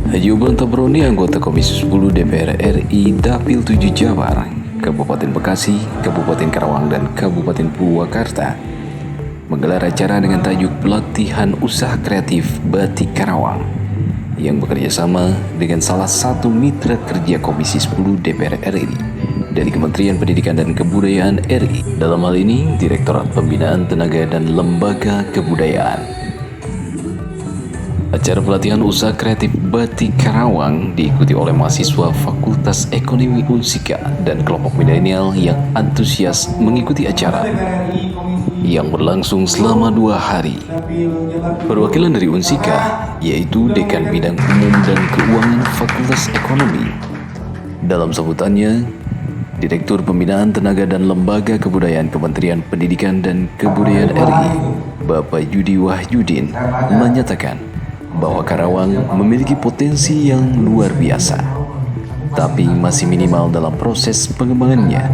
Haji Obon Tabroni, anggota Komisi 10 DPR RI Dapil 7 Jabar, Kabupaten Bekasi, Kabupaten Karawang, dan Kabupaten Purwakarta, menggelar acara dengan tajuk Pelatihan Usaha Kreatif Batik Karawang yang bekerja sama dengan salah satu mitra kerja Komisi 10 DPR RI dari Kementerian Pendidikan dan Kebudayaan RI. Dalam hal ini, Direktorat Pembinaan Tenaga dan Lembaga Kebudayaan. Acara pelatihan usaha kreatif Batik Karawang diikuti oleh mahasiswa Fakultas Ekonomi Unsika dan kelompok milenial yang antusias mengikuti acara yang berlangsung selama 2 hari. Perwakilan dari Unsika, yaitu Dekan Bidang Umum dan Keuangan Fakultas Ekonomi. Dalam sambutannya, Direktur Pembinaan Tenaga dan Lembaga Kebudayaan Kementerian Pendidikan dan Kebudayaan RI, Bapak Yudi Wahyudin, menyatakan bahwa Karawang memiliki potensi yang luar biasa, tapi masih minimal dalam proses pengembangannya,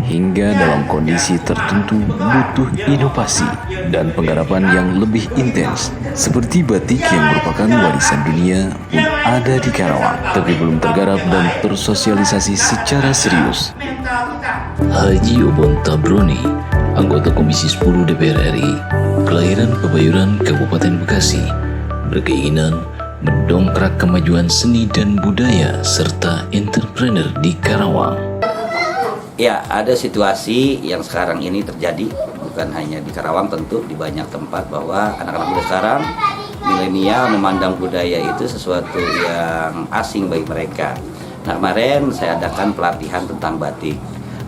hingga dalam kondisi tertentu butuh inovasi dan penggarapan yang lebih intens, seperti batik yang merupakan warisan dunia pun ada di Karawang, tapi belum tergarap dan tersosialisasi secara serius. Haji Obon Tabroni, anggota Komisi 10 DPR RI, kelahiran Pebayuran, Kabupaten Bekasi, berkeinginan mendongkrak kemajuan seni dan budaya serta entrepreneur di Karawang. Ya, ada situasi yang sekarang ini terjadi, bukan hanya di Karawang, tentu di banyak tempat, bahwa anak-anak muda sekarang, milenial, memandang budaya itu sesuatu yang asing bagi mereka. Nah, kemarin saya adakan pelatihan tentang batik,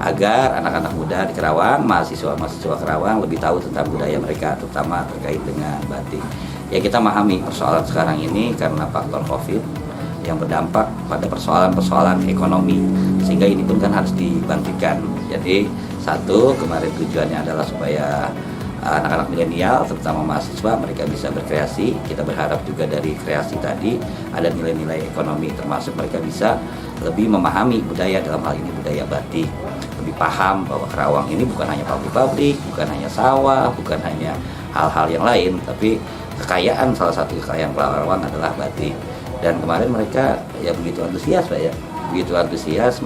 agar anak-anak muda di Karawang, mahasiswa-mahasiswa Karawang lebih tahu tentang budaya mereka, terutama terkait dengan batik. Ya, kita memahami persoalan sekarang ini karena faktor COVID yang berdampak pada persoalan-persoalan ekonomi, sehingga ini pun kan harus dibangkitkan. Jadi satu, kemarin tujuannya adalah supaya anak-anak milenial, terutama mahasiswa, mereka bisa berkreasi. Kita berharap juga dari kreasi tadi ada nilai-nilai ekonomi, termasuk mereka bisa lebih memahami budaya, dalam hal ini budaya batik, lebih paham bahwa Karawang ini bukan hanya pabrik-pabrik, bukan hanya sawah, bukan hanya hal-hal yang lain, tapi kekayaan, salah satu kekayaan Karawang adalah batik. Dan kemarin mereka ya begitu antusias, Pak, ya, begitu antusias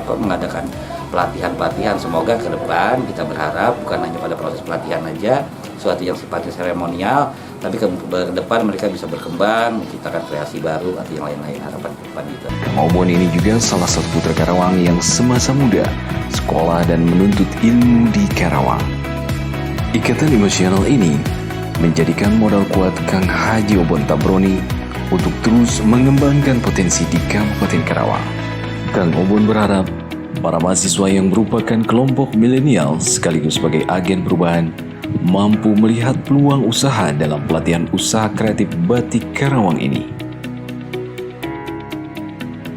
mengadakan pelatihan-pelatihan. Semoga ke depan kita berharap bukan hanya pada proses pelatihan aja, sesuatu yang sifatnya seremonial, tapi ke depan mereka bisa berkembang, menciptakan kreasi baru atau yang lain-lain, harapan ke depan itu. Kang Obon ini juga salah satu putra Karawang yang semasa muda sekolah dan menuntut ilmu di Karawang. Ikatan emosional ini menjadikan modal kuat Kang Haji Obon Tabroni untuk terus mengembangkan potensi di Kabupaten Karawang. Kang Obon berharap para mahasiswa yang merupakan kelompok milenial sekaligus sebagai agen perubahan mampu melihat peluang usaha dalam pelatihan usaha kreatif batik Karawang ini.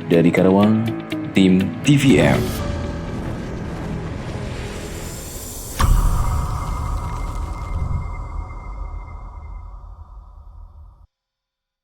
Dari Karawang, tim TVM.